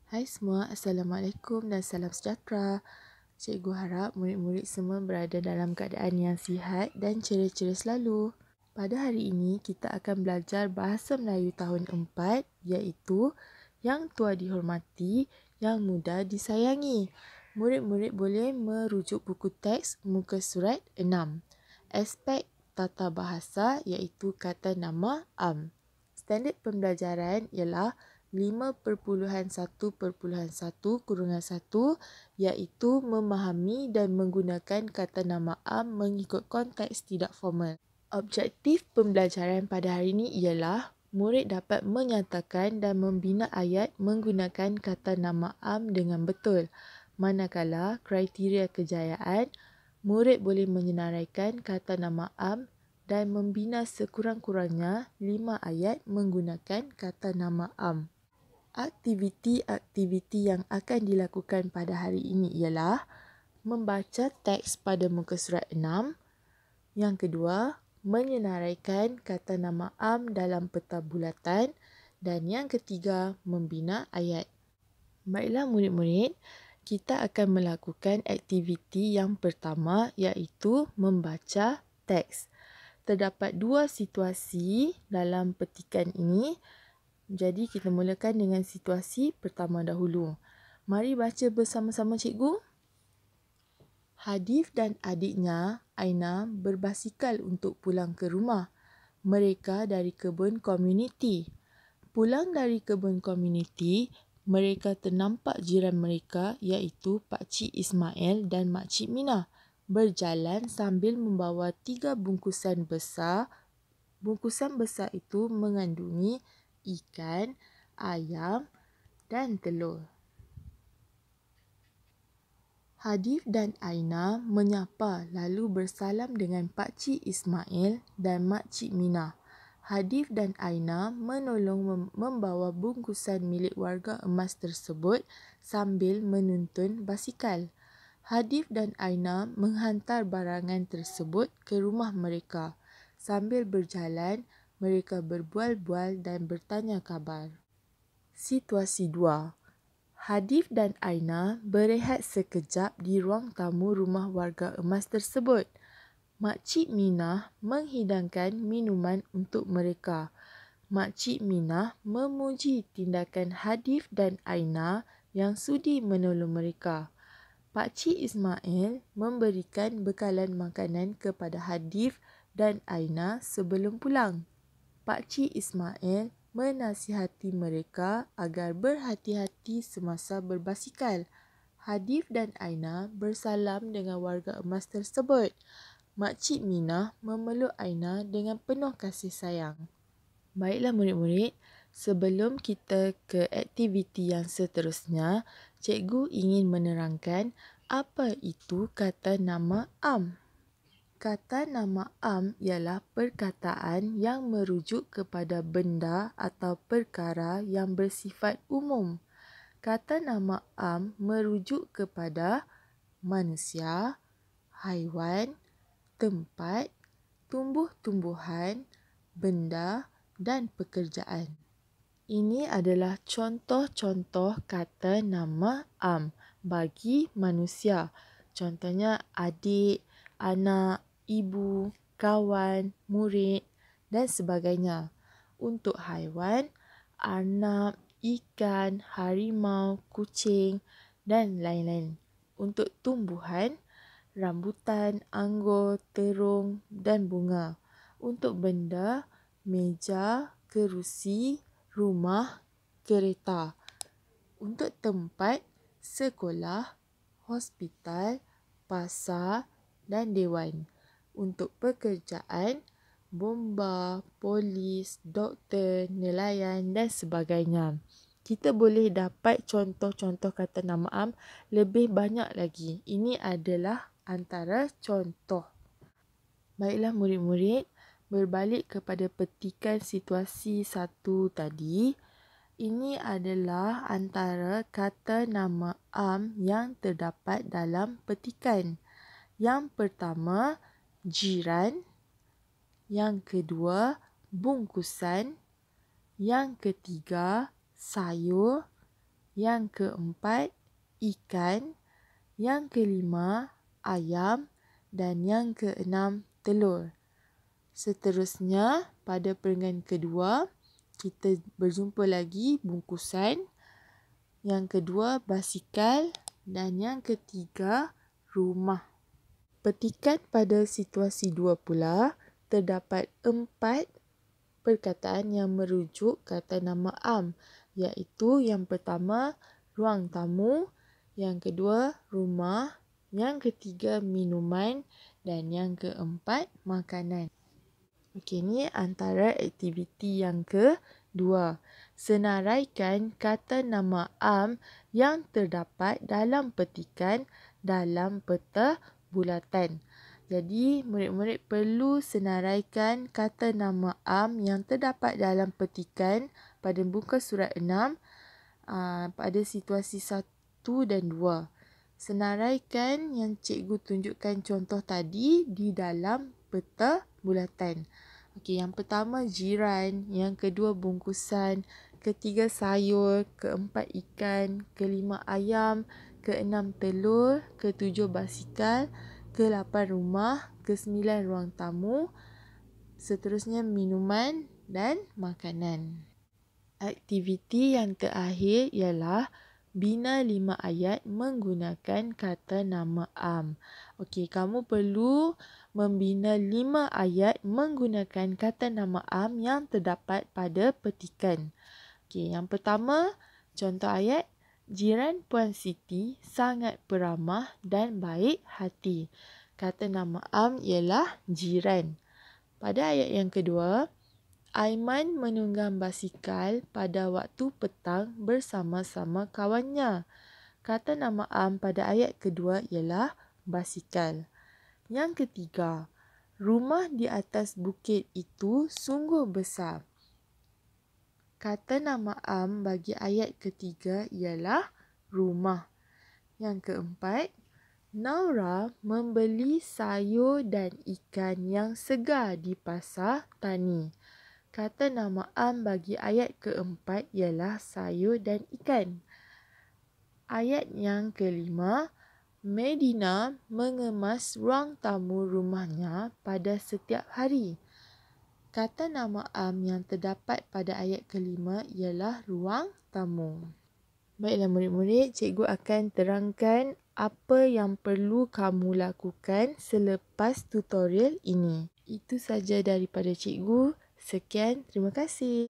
Hai semua, Assalamualaikum dan salam sejahtera. Cikgu harap murid-murid semua berada dalam keadaan yang sihat dan ceria-ceria selalu. Pada hari ini, kita akan belajar Bahasa Melayu tahun 4 iaitu Yang Tua Dihormati, Yang Muda Disayangi. Murid-murid boleh merujuk buku teks muka surat 6. Aspek tata bahasa iaitu kata nama am. Standard pembelajaran ialah 5.1.1-1 iaitu memahami dan menggunakan kata nama am mengikut konteks tidak formal. Objektif pembelajaran pada hari ini ialah murid dapat menyatakan dan membina ayat menggunakan kata nama am dengan betul. Manakala kriteria kejayaan, murid boleh menyenaraikan kata nama am dan membina sekurang-kurangnya 5 ayat menggunakan kata nama am. Aktiviti-aktiviti yang akan dilakukan pada hari ini ialah membaca teks pada muka surat 6. Yang kedua, menyenaraikan kata nama am dalam peta bulatan. Dan yang ketiga, membina ayat. Baiklah murid-murid, kita akan melakukan aktiviti yang pertama iaitu membaca teks. Terdapat 2 situasi dalam petikan ini. Jadi kita mulakan dengan situasi pertama dahulu. Mari baca bersama-sama cikgu. Hadif dan adiknya, Aina, berbasikal untuk pulang ke rumah. Mereka dari kebun komuniti. Pulang dari kebun komuniti, mereka ternampak jiran mereka iaitu Pakcik Ismail dan Makcik Minah berjalan sambil membawa 3 bungkusan besar. Bungkusan besar itu mengandungi ikan, ayam dan telur. Hadif dan Aina menyapa lalu bersalam dengan Pakcik Ismail dan Makcik Minah. Hadif dan Aina menolong membawa bungkusan milik warga emas tersebut sambil menuntun basikal. Hadif dan Aina menghantar barangan tersebut ke rumah mereka. Sambil berjalan, mereka berbual-bual dan bertanya khabar. Situasi 2. Hadif dan Aina berehat sekejap di ruang tamu rumah warga emas tersebut. Makcik Minah menghidangkan minuman untuk mereka. Makcik Minah memuji tindakan Hadif dan Aina yang sudi menolong mereka. Pakcik Ismail memberikan bekalan makanan kepada Hadif dan Aina sebelum pulang. Pakcik Ismail menasihati mereka agar berhati-hati semasa berbasikal. Hadif dan Aina bersalam dengan warga emas tersebut. Makcik Minah memeluk Aina dengan penuh kasih sayang. Baiklah murid-murid, sebelum kita ke aktiviti yang seterusnya, cikgu ingin menerangkan apa itu kata nama am. Kata nama am ialah perkataan yang merujuk kepada benda atau perkara yang bersifat umum. Kata nama am merujuk kepada manusia, haiwan, tempat, tumbuh-tumbuhan, benda dan pekerjaan. Ini adalah contoh-contoh kata nama am bagi manusia. Contohnya adik, anak, ibu, kawan, murid dan sebagainya. Untuk haiwan, arnab, ikan, harimau, kucing dan lain-lain. Untuk tumbuhan, rambutan, anggur, terung dan bunga. Untuk benda, meja, kerusi, rumah, kereta. Untuk tempat, sekolah, hospital, pasar dan dewan. Untuk pekerjaan, bomba, polis, doktor, nelayan dan sebagainya. Kita boleh dapat contoh-contoh kata nama am lebih banyak lagi. Ini adalah antara contoh. Baiklah murid-murid, berbalik kepada petikan situasi 1 tadi. Ini adalah antara kata nama am yang terdapat dalam petikan. Yang pertama, jiran. Yang kedua, bungkusan. Yang ketiga, sayur. Yang keempat, ikan. Yang kelima, ayam. Dan yang keenam, telur. Seterusnya, pada perenggan kedua, kita berjumpa lagi bungkusan. Yang kedua, basikal. Dan yang ketiga, rumah. Petikan pada situasi 2 pula, terdapat 4 perkataan yang merujuk kata nama am, iaitu yang pertama, ruang tamu, yang kedua, rumah, yang ketiga, minuman dan yang keempat, makanan. Okey, ni antara aktiviti yang kedua. Senaraikan kata nama am yang terdapat dalam petikan dalam peta bulatan. Jadi, murid-murid perlu senaraikan kata nama am yang terdapat dalam petikan pada muka surat 6 pada situasi 1 dan 2. Senaraikan yang cikgu tunjukkan contoh tadi di dalam peta bulatan. Okey, yang pertama jiran, yang kedua bungkusan, ketiga sayur, keempat ikan, kelima ayam, keenam telur, ketujuh basikal, ke-8 rumah, ke-9 ruang tamu, seterusnya minuman dan makanan. Aktiviti yang terakhir ialah bina 5 ayat menggunakan kata nama am. Okey, kamu perlu membina 5 ayat menggunakan kata nama am yang terdapat pada petikan. Okey, yang pertama, contoh ayat, jiran Puan Siti sangat peramah dan baik hati. Kata nama am ialah jiran. Pada ayat yang kedua, Aiman menunggang basikal pada waktu petang bersama-sama kawannya. Kata nama am pada ayat kedua ialah basikal. Yang ketiga, rumah di atas bukit itu sungguh besar. Kata nama am bagi ayat ketiga ialah rumah. Yang keempat, Naura membeli sayur dan ikan yang segar di pasar tani. Kata nama am bagi ayat keempat ialah sayur dan ikan. Ayat yang kelima, Medina mengemas ruang tamu rumahnya pada setiap hari. Kata nama am yang terdapat pada ayat kelima ialah ruang tamu. Baiklah murid-murid, cikgu akan terangkan apa yang perlu kamu lakukan selepas tutorial ini. Itu saja daripada cikgu. Sekian, terima kasih.